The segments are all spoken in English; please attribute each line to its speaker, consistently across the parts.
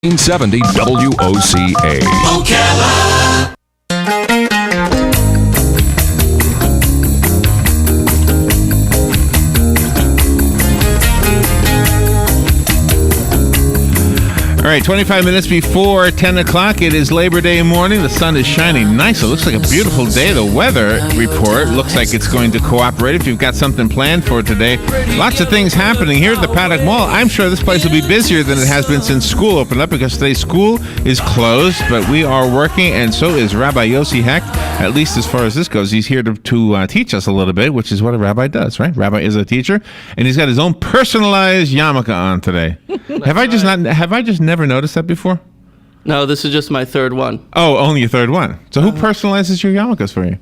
Speaker 1: 1970 WOCA.
Speaker 2: WOCA.
Speaker 3: All right, 25 minutes before 10 o'clock. It is Labor Day morning. The sun is shining nice. It looks like a beautiful day. The weather report looks like it's going to cooperate if you've got something planned for today. Lots of things happening here at the Paddock Mall. I'm sure this place will be busier than it has been since school opened up because today's school is closed, but we are working, and so is Rabbi Yossi Hecht, at least as far as this goes. He's here to teach us a little bit, which is what a rabbi does, right? Rabbi is a teacher, and he's got his own personalized yarmulke on today. Have I just never noticed that before?
Speaker 4: No, this is just my third one.
Speaker 3: Oh, only your third one. So who personalizes your yarmulkes for you?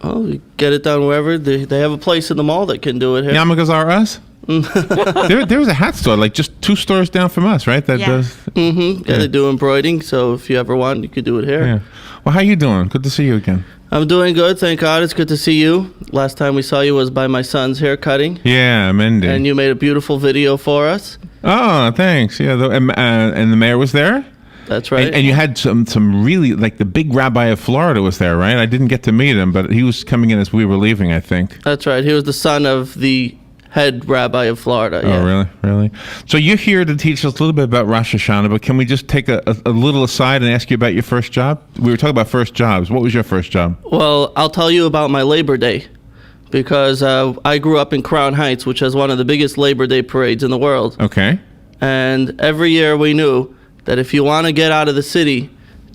Speaker 4: Oh, you get it done wherever. They have a place in the mall that can do it here.
Speaker 3: Yarmulkes are us? there was a hat store, like just 2 stores down from us, right? That does.
Speaker 4: Mm-hmm. Yeah, they do embroidering, so if you ever want, you could do it here.
Speaker 3: Yeah. Well, how you doing? Good to see you again.
Speaker 4: I'm doing good, thank God. It's good to see you. Last time we saw you was by my son's hair cutting.
Speaker 3: Yeah, Mendy.
Speaker 4: And you made a beautiful video for us.
Speaker 3: Oh, thanks. Yeah, and the mayor was there?
Speaker 4: That's right.
Speaker 3: And you had some really, like the big rabbi of Florida was there, right? I didn't get to meet him, but he was coming in as we were leaving, I think.
Speaker 4: That's right. He was the son of the head rabbi of Florida.
Speaker 3: Oh,
Speaker 4: yeah.
Speaker 3: Really? So you're here to teach us a little bit about Rosh Hashanah, but can we just take a little aside and ask you about your first job? We were talking about first jobs. What was your first job?
Speaker 4: Well, I'll tell you about my Labor Day, because I grew up in Crown Heights, which has one of the biggest Labor Day parades in the world.
Speaker 3: Okay.
Speaker 4: And every year we knew that if you want to get out of the city,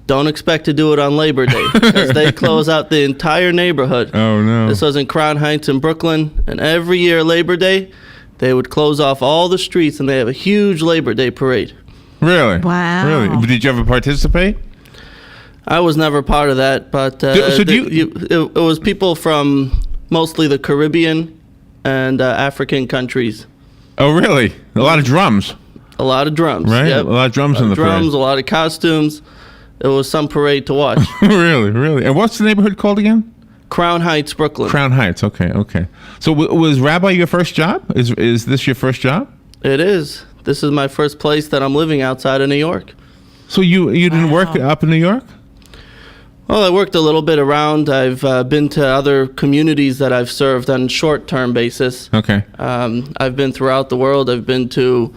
Speaker 4: don't expect to do it on Labor Day, because they close out the entire neighborhood.
Speaker 3: Oh, no.
Speaker 4: This was in Crown Heights in Brooklyn, and every year Labor Day, they would close off all the streets, and they have a huge Labor Day parade.
Speaker 3: Really?
Speaker 5: Wow.
Speaker 3: Really? Did you ever participate?
Speaker 4: I was never part of that, but it was people from mostly the Caribbean and African countries.
Speaker 3: Oh, really? A lot of drums.
Speaker 4: A lot of drums.
Speaker 3: Right?
Speaker 4: Yep.
Speaker 3: A lot of drums in the
Speaker 4: drums,
Speaker 3: parade.
Speaker 4: a lot of costumes. It was some parade to watch.
Speaker 3: Really? And what's the neighborhood called again?
Speaker 4: Crown Heights, Brooklyn.
Speaker 3: Crown Heights. Okay. So was Rabbi your first job? Is this your first job?
Speaker 4: It is. This is my first place that I'm living outside of New York.
Speaker 3: So you didn't work up in New York?
Speaker 4: Well, I worked a little bit around. I've been to other communities that I've served on short-term basis.
Speaker 3: Okay.
Speaker 4: I've been throughout the world. I've been to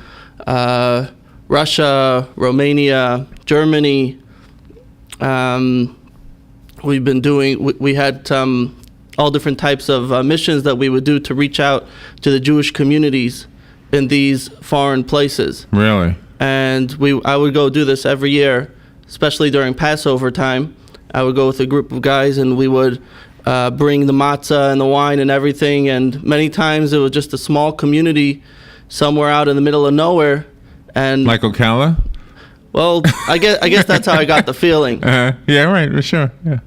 Speaker 4: Russia, Romania, Germany. We had all different types of missions that we would do to reach out to the Jewish communities in these foreign places.
Speaker 3: Really?
Speaker 4: And I would go do this every year, especially during Passover time. I would go with a group of guys, and we would bring the matzah and the wine and everything. And many times it was just a small community somewhere out in the middle of nowhere. And
Speaker 3: like Ocala?
Speaker 4: Well, I guess that's how I got the feeling.
Speaker 3: Yeah, right. Sure. Yeah.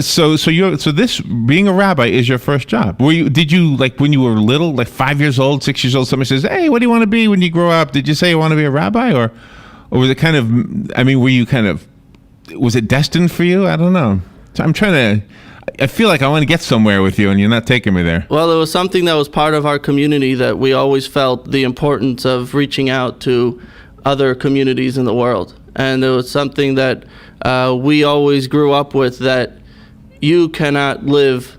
Speaker 3: So this being a rabbi is your first job. Did you like when you were little, like 5 years old, 6 years old? Somebody says, "Hey, what do you want to be when you grow up?" Did you say you want to be a rabbi, or was it kind of? I mean, were you kind of? Was it destined for you? I don't know. So I'm trying to. I feel like I want to get somewhere with you, and you're not taking me there.
Speaker 4: Well, it was something that was part of our community that we always felt the importance of reaching out to other communities in the world. And it was something that we always grew up with, that you cannot live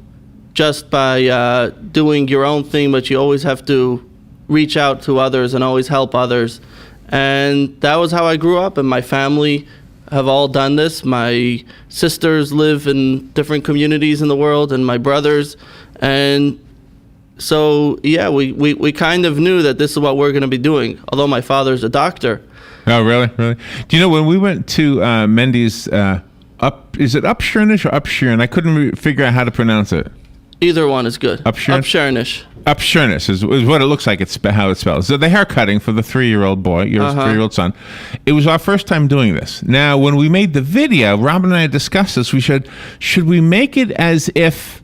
Speaker 4: just by doing your own thing, but you always have to reach out to others and always help others. And that was how I grew up, and my family have all done this. My sisters live in different communities in the world, and my brothers. And so, yeah, we kind of knew that this is what we're going to be doing, although my father's a doctor.
Speaker 3: Oh, really? Do you know, when we went to Mendy's, is it Upshurnish or Upshurn? I couldn't figure out how to pronounce it.
Speaker 4: Either one is good.
Speaker 3: Upshurnish? Upshurnish is what it looks like, how it's spelled. So the hair cutting for the 3-year-old boy, your 3-year-old son, it was our first time doing this. Now, when we made the video, Robin and I discussed this. We should we make it as if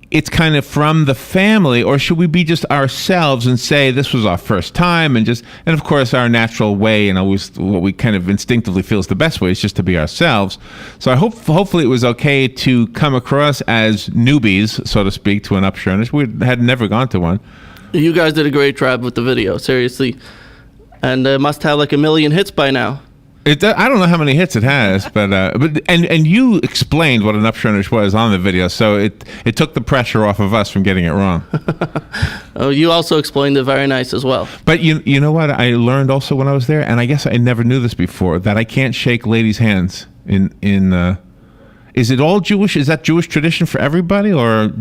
Speaker 3: it's kind of from the family, or should we be just ourselves and say this was our first time, and of course our natural way, and always what we kind of instinctively feel is the best way is just to be ourselves. So I hopefully it was okay to come across as newbies, so to speak, to an Upshurnish. We had never gone to one.
Speaker 4: You guys did a great job with the video, seriously. and it must have like 1 million hits by now.
Speaker 3: I don't know how many hits it has, but you explained what an upshunish was on the video, so it took the pressure off of us from getting it wrong.
Speaker 4: Oh, you also explained it very nice as well.
Speaker 3: But you know what I learned also when I was there, and I guess I never knew this before, that I can't shake ladies' hands in is it all Jewish? Is that Jewish tradition for everybody, or?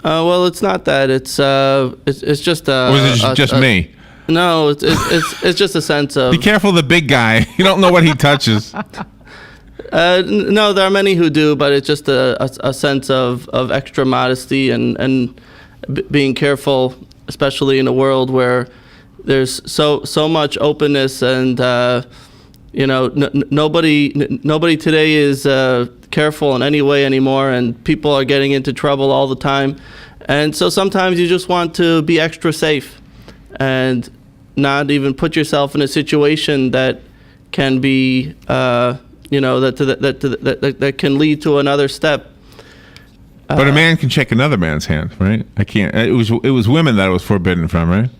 Speaker 4: Well, it's not that. It's just.
Speaker 3: Or is it just me?
Speaker 4: No, it's just a sense of.
Speaker 3: Be careful of the big guy. You don't know what he touches.
Speaker 4: No, there are many who do, but it's just a sense of extra modesty and being careful, especially in a world where there's so much openness and nobody today is careful in any way anymore, and people are getting into trouble all the time, and so sometimes you just want to be extra safe and not even put yourself in a situation that can be, that can lead to another step.
Speaker 3: But a man can shake another man's hand, right? I can't. It was women that it was forbidden from, right?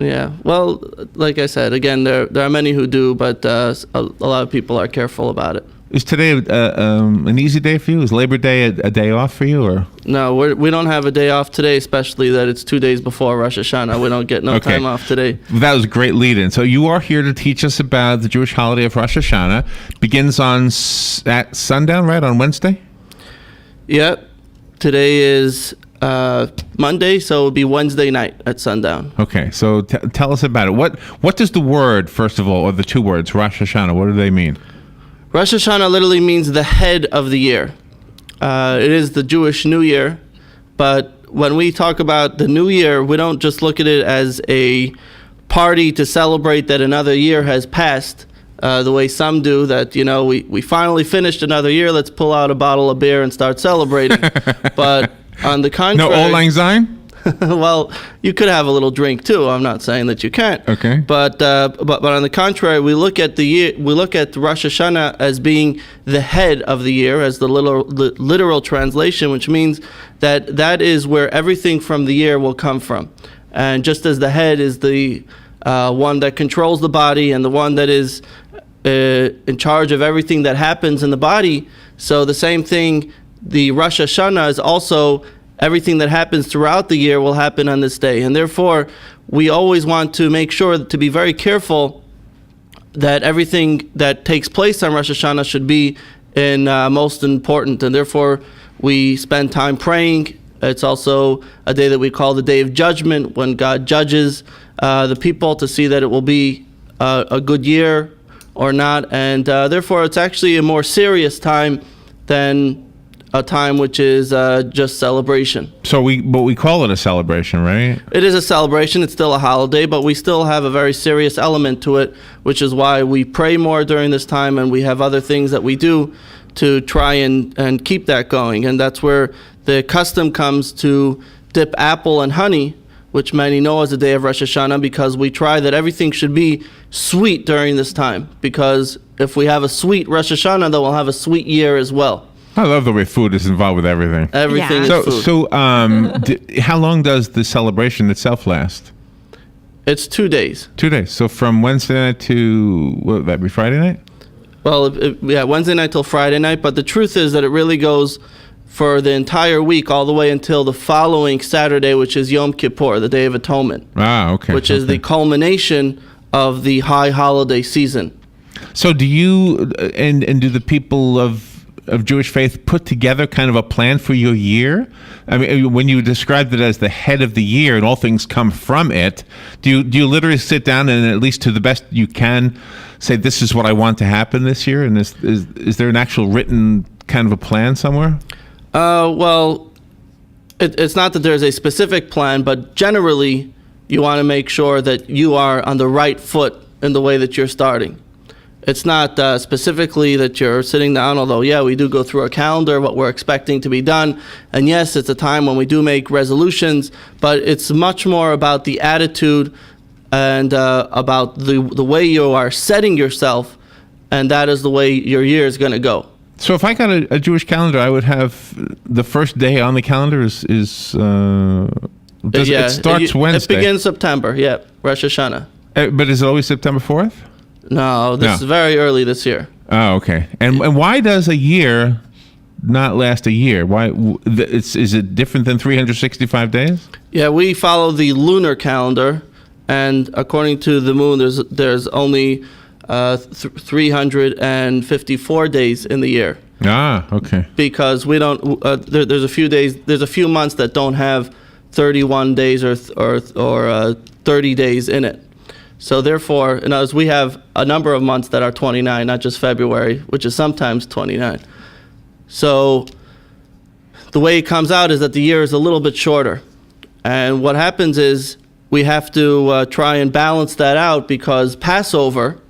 Speaker 4: Yeah. Well, like I said, again, there are many who do, but a lot of people are careful about it.
Speaker 3: Is today an easy day for you? Is Labor Day a day off for you, or?
Speaker 4: No, we don't have a day off today, especially that it's 2 days before Rosh Hashanah. We don't get no time off today.
Speaker 3: That was a great lead-in. So you are here to teach us about the Jewish holiday of Rosh Hashanah. Begins at sundown, right, on Wednesday?
Speaker 4: Yep. Today is Monday, so it will be Wednesday night at sundown.
Speaker 3: Okay, so tell us about it. What does the word, first of all, or the two words, Rosh Hashanah, what do they mean?
Speaker 4: Rosh Hashanah literally means the head of the year. It is the Jewish New Year, but when we talk about the New Year, we don't just look at it as a party to celebrate that another year has passed, the way some do, that, we finally finished another year, let's pull out a bottle of beer and start celebrating. But on the contrary...
Speaker 3: No Old Lang Syne?
Speaker 4: Well, you could have a little drink too. I'm not saying that you can't.
Speaker 3: Okay.
Speaker 4: But on the contrary, we look at the year. We look at Rosh Hashanah as being the head of the year, as the literal translation, which means that is where everything from the year will come from. And just as the head is the one that controls the body and the one that is in charge of everything that happens in the body, so the same thing, the Rosh Hashanah is also everything that happens throughout the year will happen on this day. And therefore, we always want to make sure to be very careful that everything that takes place on Rosh Hashanah should be most important. And therefore, we spend time praying. It's also a day that we call the Day of Judgment, when God judges the people to see that it will be a good year or not. And therefore, it's actually a more serious time than a time which is just celebration.
Speaker 3: So we call it a celebration, right?
Speaker 4: It is a celebration. It's still a holiday, but we still have a very serious element to it, which is why we pray more during this time, and we have other things that we do to try and keep that going. And that's where the custom comes to dip apple and honey, which many know as the day of Rosh Hashanah, because we try that everything should be sweet during this time. Because if we have a sweet Rosh Hashanah, then we'll have a sweet year as well.
Speaker 3: I love the way food is involved with everything.
Speaker 4: Everything is food.
Speaker 3: So how long does the celebration itself last?
Speaker 4: It's 2 days.
Speaker 3: 2 days. So from Wednesday night to, what would that be, Friday night?
Speaker 4: Well, Wednesday night till Friday night. But the truth is that it really goes for the entire week, all the way until the following Saturday, which is Yom Kippur, the Day of Atonement.
Speaker 3: Ah, okay.
Speaker 4: Which is the culmination of the high holiday season.
Speaker 3: So do you, and do the people of Jewish faith put together kind of a plan for your year? I mean, when you described it as the head of the year and all things come from it, do you literally sit down and, at least to the best you can, say, this is what I want to happen this year? And is there an actual written kind of a plan somewhere?
Speaker 4: Well, it's not that there's a specific plan, but generally you want to make sure that you are on the right foot in the way that you're starting. It's not specifically that you're sitting down, although, yeah, we do go through a calendar, what we're expecting to be done. And yes, it's a time when we do make resolutions, but it's much more about the attitude and about the way you are setting yourself, and that is the way your year is going to go.
Speaker 3: So if I got a Jewish calendar, I would have the first day on the calendar it starts Wednesday.
Speaker 4: It begins September, yeah, Rosh Hashanah.
Speaker 3: But is it always September 4th?
Speaker 4: No, this is very early this year.
Speaker 3: Oh, okay. And why does a year not last a year? Why is it different than 365 days?
Speaker 4: Yeah, we follow the lunar calendar, and according to the moon, there's only 354 days in the year.
Speaker 3: Ah, okay.
Speaker 4: Because we don't. There's a few days. There's a few months that don't have 31 days or 30 days in it. So therefore, in other words, we have a number of months that are 29, not just February, which is sometimes 29. So the way it comes out is that the year is a little bit shorter. And what happens is we have to try and balance that out, because Passover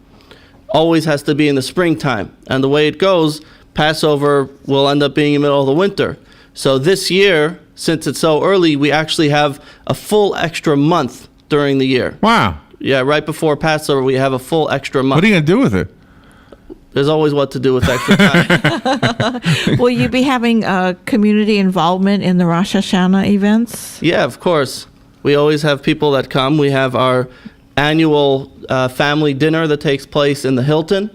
Speaker 4: always has to be in the springtime. And the way it goes, Passover will end up being in the middle of the winter. So this year, since it's so early, we actually have a full extra month during the year.
Speaker 3: Wow.
Speaker 4: Yeah, right before Passover, we have a full extra month.
Speaker 3: What are you going to do with it?
Speaker 4: There's always what to do with extra time.
Speaker 5: Will you be having community involvement in the Rosh Hashanah events?
Speaker 4: Yeah, of course. We always have people that come. We have our annual family dinner that takes place in the Hilton.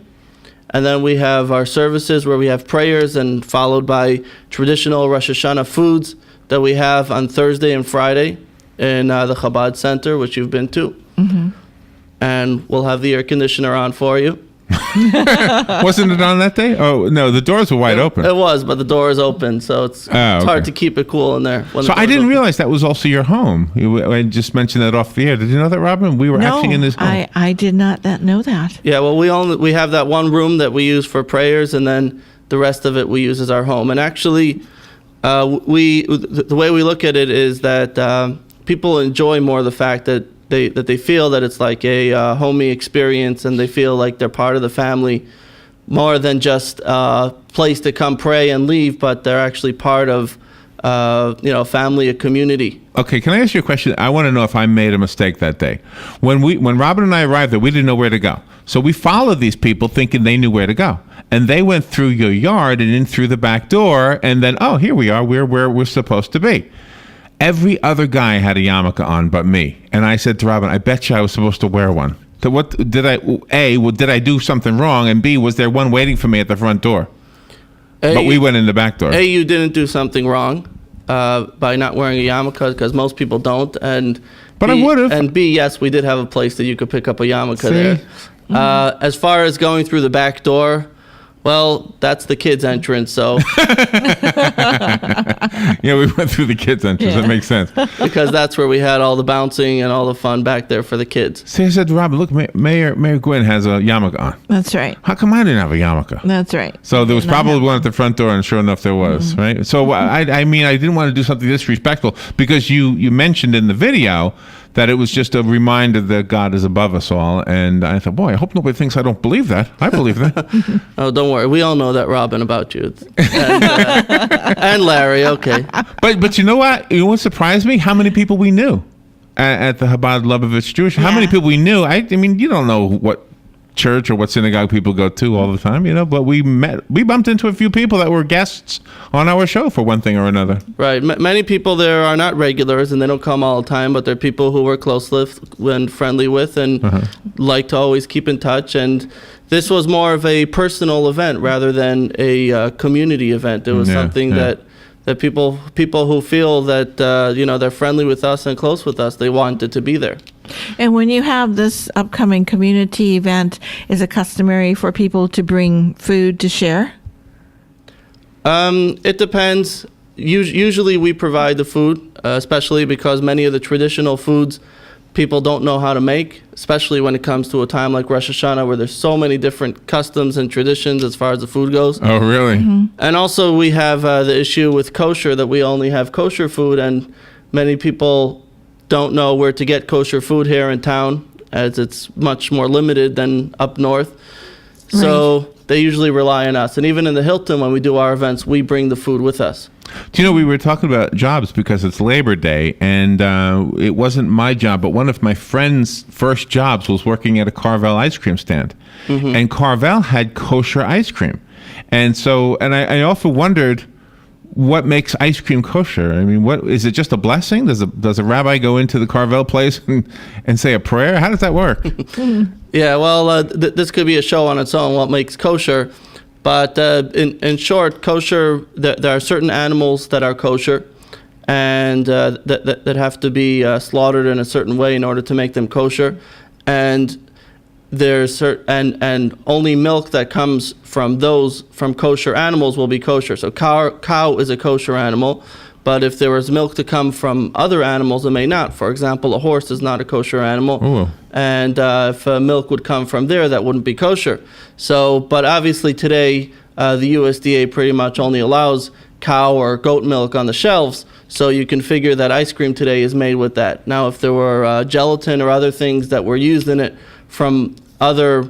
Speaker 4: And then we have our services where we have prayers, and followed by traditional Rosh Hashanah foods that we have on Thursday and Friday in the Chabad Center, which you've been to. Mm-hmm. And we'll have the air conditioner on for you.
Speaker 3: Wasn't it on that day? Oh, no, the doors were wide open.
Speaker 4: It was, but the door is open, so it's hard to keep it cool in there.
Speaker 3: So I didn't realize that was also your home. I just mentioned that off the air. Did you know that, Robin? We were actually in his home.
Speaker 5: I did not know that.
Speaker 4: Yeah, well, we have that one room that we use for prayers, and then the rest of it we use as our home. And actually, the way we look at it is that people enjoy more the fact that they feel that it's like a homey experience, and they feel like they're part of the family more than just a place to come pray and leave, but they're actually part of family, a community.
Speaker 3: Okay, can I ask you a question? I want to know if I made a mistake that day. When Robin and I arrived there, we didn't know where to go. So we followed these people thinking they knew where to go. And they went through your yard and in through the back door, and then, oh, here we are. We're where we're supposed to be. Every other guy had a yarmulke on but me. And I said to Robin, I bet you I was supposed to wear one. So what did I do something wrong? And B, was there one waiting for me at the front door? But we went in the back door.
Speaker 4: A, you didn't do something wrong by not wearing a yarmulke, because most people don't. But
Speaker 3: I would have.
Speaker 4: And B, yes, we did have a place that you could pick up a yarmulke there. As far as going through the back door, well, that's the kids' entrance, so...
Speaker 3: Yeah, we went through the kids' entrance. That makes sense.
Speaker 4: Because that's where we had all the bouncing and all the fun back there for the kids.
Speaker 3: See, I said to Robin, look, Mayor Gwynn has a yarmulke on.
Speaker 5: That's right.
Speaker 3: How come I didn't have a yarmulke?
Speaker 5: That's right.
Speaker 3: So there was probably one at the front door, and sure enough, there was, right? So I mean, I didn't want to do something disrespectful, because you mentioned in the video that it was just a reminder that God is above us all. And I thought, boy, I hope nobody thinks I don't believe that. I believe that.
Speaker 4: Oh, don't worry. We all know that, Robin, about you. And Larry, okay.
Speaker 3: But you know what? You know what surprised me? How many people we knew at the Chabad Lubavitch Jewish. How many people we knew? I mean, you don't know what church or what synagogue people go to all the time, but we bumped into a few people that were guests on our show for one thing or another.
Speaker 4: Right. Many people there are not regulars, and they don't come all the time, but they're people who we're close with and friendly with, and like to always keep in touch. And this was more of a personal event rather than a community event. It was something that people who feel that they're friendly with us and close with us, they wanted to be there.
Speaker 5: And when you have this upcoming community event, is it customary for people to bring food to share?
Speaker 4: It depends. Usually we provide the food, especially because many of the traditional foods people don't know how to make, especially when it comes to a time like Rosh Hashanah, where there's so many different customs and traditions as far as the food goes.
Speaker 3: Oh, really?
Speaker 5: Mm-hmm.
Speaker 4: And also we have the issue with kosher, that we only have kosher food, and many people don't know where to get kosher food here in town, as it's much more limited than up north. So they usually rely on us. And even in the Hilton, when we do our events, we bring the food with us.
Speaker 3: Do you know, we were talking about jobs because it's Labor Day, and it wasn't my job, but one of my friend's first jobs was working at a Carvel ice cream stand. And Carvel had kosher ice cream. And so, and I often wondered, what makes ice cream kosher? I mean, what is it? Just a blessing? Does a rabbi go into the Carvel place and say a prayer? How does that work?
Speaker 4: Yeah, well, this could be a show on its own, what makes kosher. But in short, kosher, there are certain animals that are kosher and that have to be slaughtered in a certain way in order to make them kosher. And there's and only milk that comes from kosher animals will be kosher. So cow is a kosher animal, but if there was milk to come from other animals, it may not. For example, a horse is not a kosher animal.
Speaker 3: Ooh.
Speaker 4: And if milk would come from there, that wouldn't be kosher. So, but obviously today, the USDA pretty much only allows cow or goat milk on the shelves, so you can figure that ice cream today is made with that. Now, if there were gelatin or other things that were used in it from other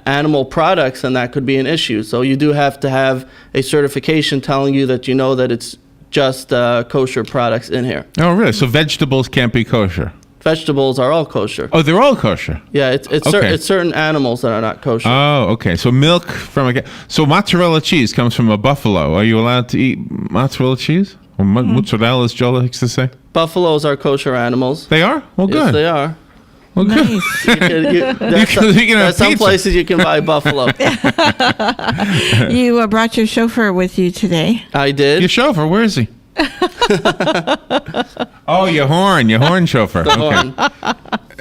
Speaker 4: animal products, then that could be an issue. So you do have to have a certification telling you that you know that it's just kosher products in here.
Speaker 3: Oh, really? So vegetables can't be kosher?
Speaker 4: Vegetables are all kosher.
Speaker 3: Oh, they're all kosher?
Speaker 4: Yeah, it's certain animals that are not kosher.
Speaker 3: Oh, okay. So milk from so mozzarella cheese comes from a buffalo. Are you allowed to eat mozzarella cheese? Or mozzarella, as Joe likes to say?
Speaker 4: Buffaloes are kosher animals.
Speaker 3: They are? Well, good.
Speaker 4: Yes, they are.
Speaker 3: Well, good.
Speaker 5: Nice.
Speaker 4: There's some places you can buy buffalo.
Speaker 5: You brought your chauffeur with you today.
Speaker 4: I did.
Speaker 3: Your chauffeur, where is he? Oh, your horn chauffeur.
Speaker 4: The horn.
Speaker 3: All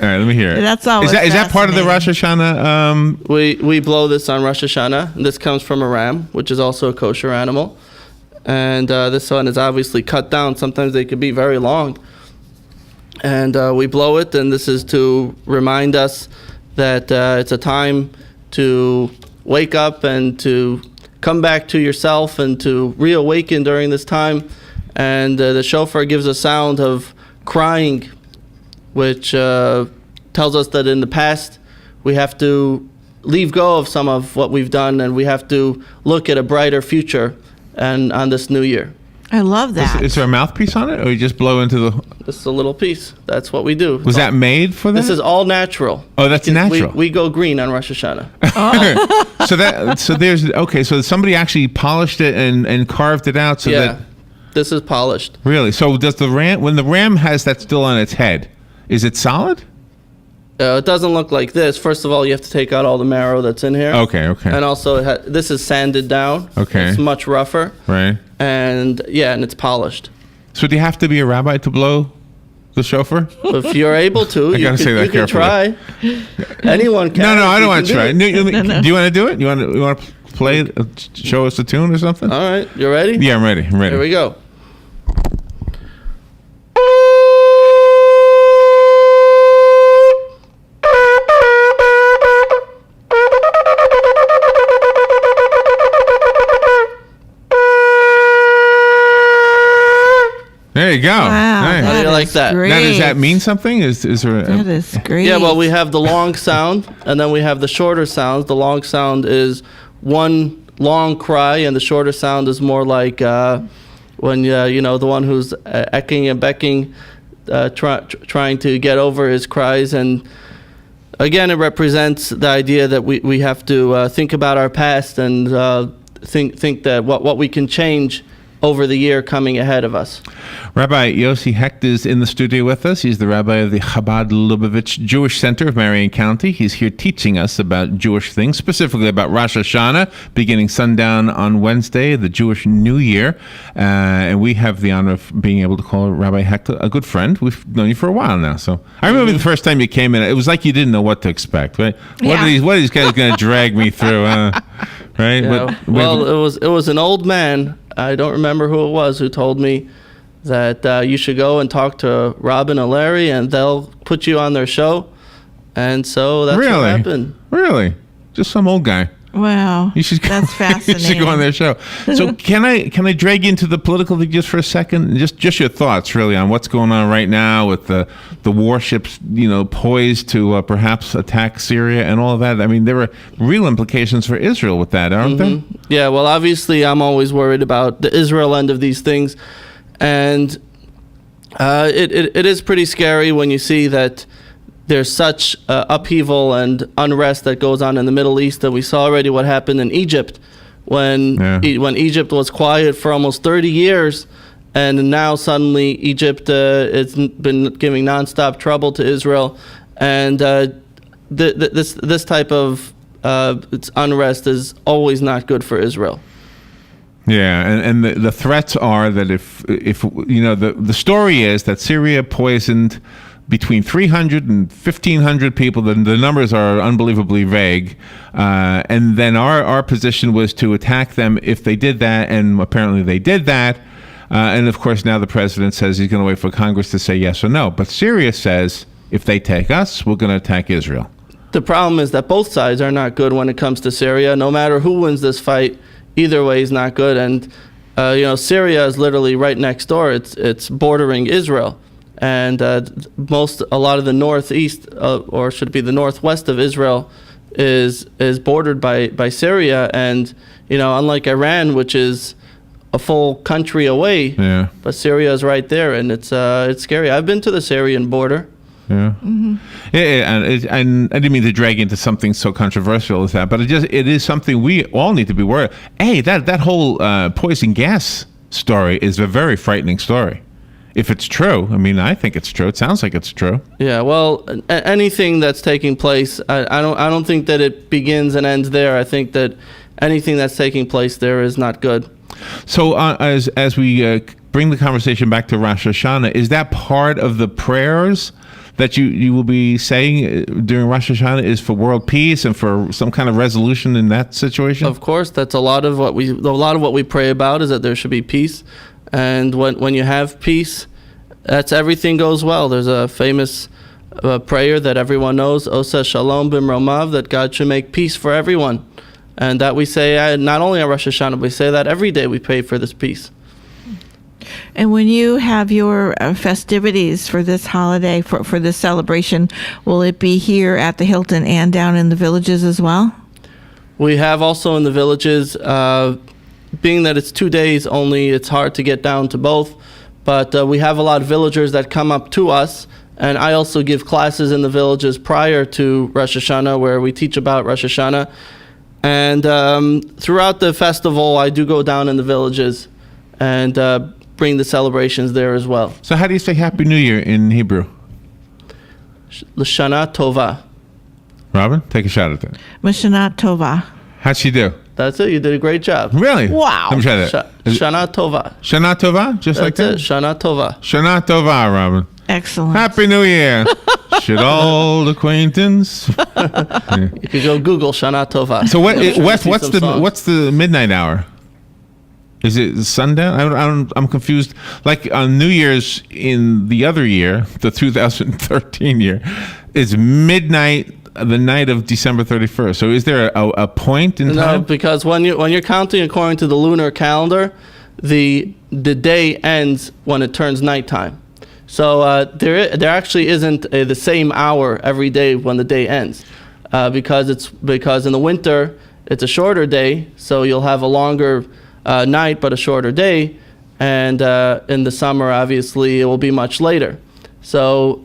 Speaker 3: right, let me hear it.
Speaker 5: That's always
Speaker 3: Is that part of the Rosh Hashanah?
Speaker 4: We blow this on Rosh Hashanah. And this comes from a ram, which is also a kosher animal. And this one is obviously cut down. Sometimes they could be very long. And we blow it, and this is to remind us that it's a time to wake up and to come back to yourself and to reawaken during this time. And the shofar gives a sound of crying, which tells us that in the past we have to leave go of some of what we've done, and we have to look at a brighter future and on this new year.
Speaker 5: I love that.
Speaker 3: Is there a mouthpiece on it, or you just blow into the...
Speaker 4: This is a little piece. That's what we do.
Speaker 3: Was that made for that?
Speaker 4: This is all natural.
Speaker 3: Oh, that's natural.
Speaker 4: We go green on Rosh Hashanah.
Speaker 3: So somebody actually polished it and carved it out so that...
Speaker 4: This is polished.
Speaker 3: Really? So does when the ram has that still on its head, is it solid?
Speaker 4: It doesn't look like this. First of all, you have to take out all the marrow that's in here.
Speaker 3: Okay.
Speaker 4: And also, this is sanded down.
Speaker 3: Okay.
Speaker 4: It's much rougher.
Speaker 3: Right.
Speaker 4: And it's polished.
Speaker 3: So do you have to be a rabbi to blow the shofar?
Speaker 4: If you're able to, you can try. Anyone can.
Speaker 3: No, I don't want to try. Do you want to do it? You want to play? Show us a tune or something?
Speaker 4: All right. You ready?
Speaker 3: Yeah, I'm ready.
Speaker 4: Here we go.
Speaker 3: There you go.
Speaker 5: Wow,
Speaker 3: Nice.
Speaker 4: How do you like that?
Speaker 5: Great.
Speaker 3: Now, does that mean something? Is there?
Speaker 5: That is great.
Speaker 4: Yeah, well, we have the long sound, and then we have the shorter sounds. The long sound is one long cry, and the shorter sound is more like when the one who's ecking and becking, trying to get over his cries. And again, it represents the idea that we have to think about our past and think that what we can change over the year coming ahead of us.
Speaker 3: Rabbi Yossi Hecht is in the studio with us. He's the rabbi of the Chabad Lubavitch Jewish Center of Marion County. He's here teaching us about Jewish things, specifically about Rosh Hashanah, beginning sundown on Wednesday, the Jewish New Year. And we have the honor of being able to call Rabbi Hecht a good friend. We've known you for a while now. So I remember the first time you came in, it was like you didn't know what to expect, right?
Speaker 5: Yeah.
Speaker 3: What are these guys going to drag me through? Right?
Speaker 4: Yeah. It was an old man. I don't remember who it was who told me that you should go and talk to Robin and Larry, and they'll put you on their show. And so that's what happened.
Speaker 3: Really? Just some old guy.
Speaker 5: Wow. That's fascinating.
Speaker 3: You should go on their show. So can I drag you into the political thing just for a second? Just your thoughts really on what's going on right now with the warships, poised to perhaps attack Syria and all of that. I mean, there are real implications for Israel with that, aren't there?
Speaker 4: Yeah, well, obviously I'm always worried about the Israel end of these things. And it is pretty scary when you see that there's such upheaval and unrest that goes on in the Middle East. And we saw already what happened in Egypt when when Egypt was quiet for almost 30 years, and now suddenly Egypt has been giving nonstop trouble to Israel, and this type of it's unrest is always not good for Israel.
Speaker 3: Yeah, and the threats are that if the story is that Syria poisoned between 300 and 1,500 people. The numbers are unbelievably vague. And then our position was to attack them if they did that, and apparently they did that. And of course, now the president says he's going to wait for Congress to say yes or no. But Syria says if they take us, we're going to attack Israel.
Speaker 4: The problem is that both sides are not good when it comes to Syria. No matter who wins this fight, either way is not good. And Syria is literally right next door. It's bordering Israel. And a lot of the northeast, or should it be the northwest of Israel, is bordered by Syria. And unlike Iran, which is a full country away, but Syria is right there, and it's scary. I've been to the Syrian border.
Speaker 3: Yeah. Mm-hmm. And I didn't mean to drag into something so controversial as that, but it is something we all need to be worried. Hey, that whole poison gas story is a very frightening story. If it's true, I mean, I think it's true. It sounds like it's true. Yeah.
Speaker 4: Well, anything that's taking place, I don't think that it begins and ends there. I think that anything that's taking place there is not good.
Speaker 3: So as we bring the conversation back to Rosh Hashanah, is that part of the prayers that you will be saying during Rosh Hashanah is for world peace and for some kind of resolution in that situation?
Speaker 4: Of course, that's a lot of what we pray about, is that there should be peace, and when you have peace, that's everything goes well. There's a famous prayer that everyone knows, Osa Shalom Bimromav, that God should make peace for everyone, and that we say not only on Rosh Hashanah, we say that every day we pray for this peace.
Speaker 5: And when you have your festivities for this holiday, for this celebration, will it be here at the Hilton and down in the villages as well?
Speaker 4: We have also in the villages, being that it's 2 days only, it's hard to get down to both. But we have a lot of villagers that come up to us, and I also give classes in the villages prior to Rosh Hashanah where we teach about Rosh Hashanah. And throughout the festival, I do go down in the villages and bring the celebrations there as well.
Speaker 3: So how do you say Happy New Year in Hebrew?
Speaker 4: L'Shana Tova.
Speaker 3: Robin, take a shot at that.
Speaker 5: Mashana Tova.
Speaker 3: How'd she do?
Speaker 4: That's it. You did a great job.
Speaker 3: Really?
Speaker 5: Wow.
Speaker 3: Let me try that.
Speaker 4: Shana Tova.
Speaker 3: Shana Tova? Just like that?
Speaker 4: That's it. Shana Tova.
Speaker 3: Shana Tova, Robin.
Speaker 5: Excellent.
Speaker 3: Happy New Year. Should old acquaintance.
Speaker 4: You could go Google Shana Tova.
Speaker 3: So what's the midnight hour? Is it sundown? I'm confused. Like on New Year's in the other year, the 2013 year, is midnight the night of December 31st. So is there a point in time?
Speaker 4: No, because when you're counting according to the lunar calendar, the day ends when it turns nighttime. So there actually isn't the same hour every day when the day ends, because in the winter it's a shorter day, so you'll have a longer night but a shorter day, and in the summer obviously it will be much later. So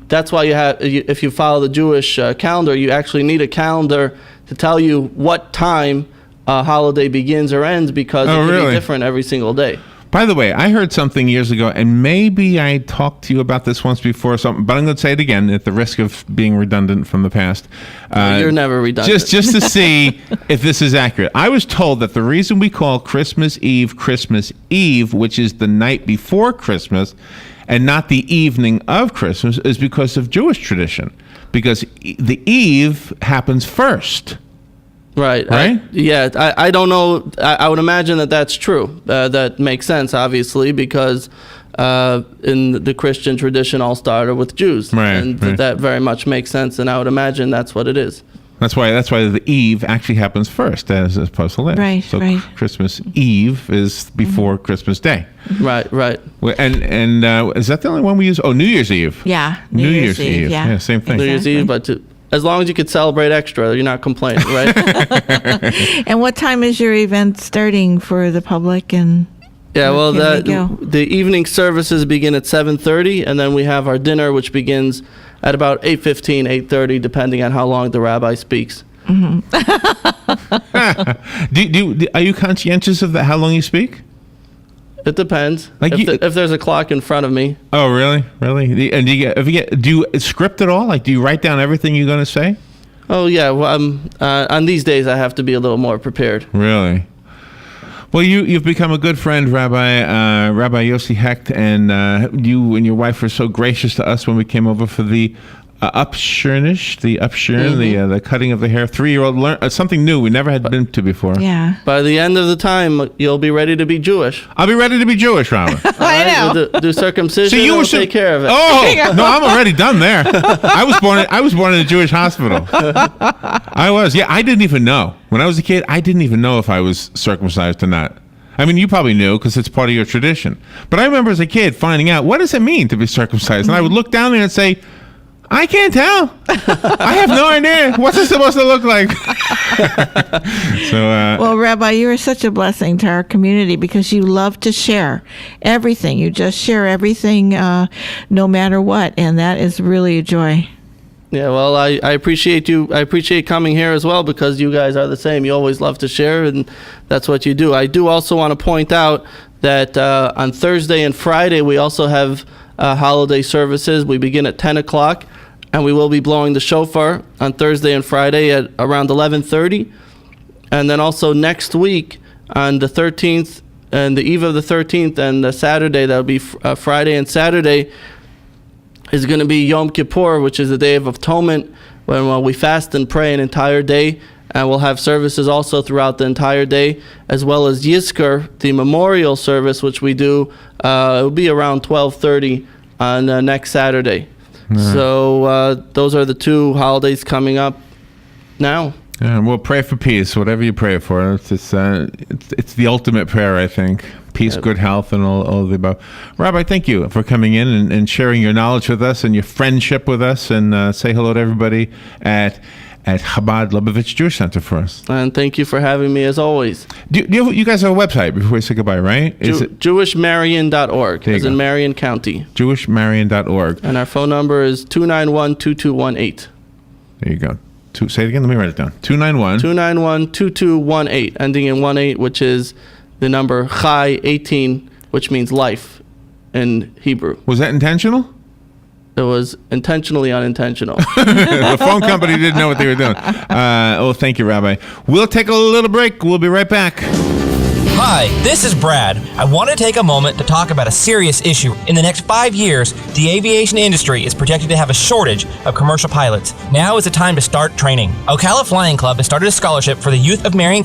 Speaker 4: that's why if you follow the Jewish calendar, you actually need a calendar to tell you what time a holiday begins or ends, because it can be different every single day.
Speaker 3: By the way, I heard something years ago, and maybe I talked to you about this once before, but I'm going to say it again at the risk of being redundant from the past.
Speaker 4: You're never redundant.
Speaker 3: Just to see if this is accurate. I was told that the reason we call Christmas Eve, which is the night before Christmas, and not the evening of Christmas, is because of Jewish tradition. Because the Eve happens first.
Speaker 4: Right.
Speaker 3: Right?
Speaker 4: I don't know. I would imagine that that's true. That makes sense, obviously, because in the Christian tradition, all started with Jews.
Speaker 3: Right.
Speaker 4: And that very much makes sense, and I would imagine that's what it is.
Speaker 3: That's why the Eve actually happens first, as opposed to later.
Speaker 5: Right.
Speaker 3: So
Speaker 5: right.
Speaker 3: Christmas Eve is before Christmas Day.
Speaker 4: Right.
Speaker 3: And is that the only one we use? Oh, New Year's Eve.
Speaker 5: Yeah.
Speaker 3: New Year's Eve.
Speaker 5: Yeah.
Speaker 3: Same thing.
Speaker 4: New Year's Eve, but as long as you could celebrate extra, you're not complaining, right?
Speaker 5: And what time is your event starting for the public? And
Speaker 4: well, the evening services begin at 7:30, and then we have our dinner, which begins at about 8:15, 8:30, depending on how long the rabbi speaks.
Speaker 5: Mm-hmm.
Speaker 3: Are you conscientious of how long you speak?
Speaker 4: It depends.
Speaker 3: Like
Speaker 4: if there's a clock in front of me.
Speaker 3: Oh, really? And do you script it all? Like, do you write down everything you're going to say?
Speaker 4: Oh, yeah. Well, on these days, I have to be a little more prepared.
Speaker 3: Really? Well, you've become a good friend, Rabbi Yossi Hecht, and you and your wife were so gracious to us when we came over for the upshurn, the cutting of the hair. 3-year-old learn something new we never had been to before.
Speaker 5: Yeah.
Speaker 4: By the end of the time, you'll be ready to be Jewish.
Speaker 3: I'll be ready to be Jewish, Rabbi.
Speaker 5: I know.
Speaker 4: We'll do circumcision.
Speaker 3: So you
Speaker 4: we'll take care of it.
Speaker 3: Oh no, I'm already done there. I was born in a Jewish hospital. I was. Yeah, I didn't even know when I was a kid. I didn't even know if I was circumcised or not. I mean, you probably knew because it's part of your tradition. But I remember as a kid finding out, what does it mean to be circumcised? And I would look down there and say, I can't tell. I have no idea. What's it supposed to look like?
Speaker 5: Well, Rabbi, you are such a blessing to our community because you love to share everything. You just share everything no matter what. And that is really a joy.
Speaker 4: Yeah, well, I appreciate you. I appreciate coming here as well because you guys are the same. You always love to share, and that's what you do. I do also want to point out that on Thursday and Friday, we also have holiday services. We begin at 10 o'clock, and we will be blowing the shofar on Thursday and Friday at around 11:30. And then also next week on the 13th and the eve of the 13th and the Saturday, that will be Friday and Saturday, is going to be Yom Kippur, which is the Day of Atonement, when we fast and pray an entire day. And we'll have services also throughout the entire day, as well as Yizkor, the memorial service, which we do. It will be around 12:30 on next Saturday. Mm-hmm. So those are the two holidays coming up now.
Speaker 3: Yeah, we'll pray for peace, whatever you pray for. It's the ultimate prayer, I think. Peace, good health, and all of the above. Rabbi, thank you for coming in and sharing your knowledge with us and your friendship with us. And say hello to everybody at Chabad Lubavitch Jewish Center for us.
Speaker 4: And thank you for having me, as always.
Speaker 3: You guys have a website before we say goodbye, right? Is it
Speaker 4: JewishMarion.org, as in Marion County.
Speaker 3: JewishMarion.org.
Speaker 4: And our phone number is 291-2218.
Speaker 3: There you go. Say it again. Let me write it down.
Speaker 4: 291-2218, ending in 18, which is the number Chai 18, which means life in Hebrew.
Speaker 3: Was that intentional?
Speaker 4: It was intentionally unintentional.
Speaker 3: The phone company didn't know what they were doing. Thank you, Rabbi. We'll take a little break. We'll be right back.
Speaker 6: Hi, this is Brad. I want to take a moment to talk about a serious issue. In the next 5 years, the aviation industry is projected to have a shortage of commercial pilots. Now is the time to start training. Ocala Flying Club has started a scholarship for the youth of Marion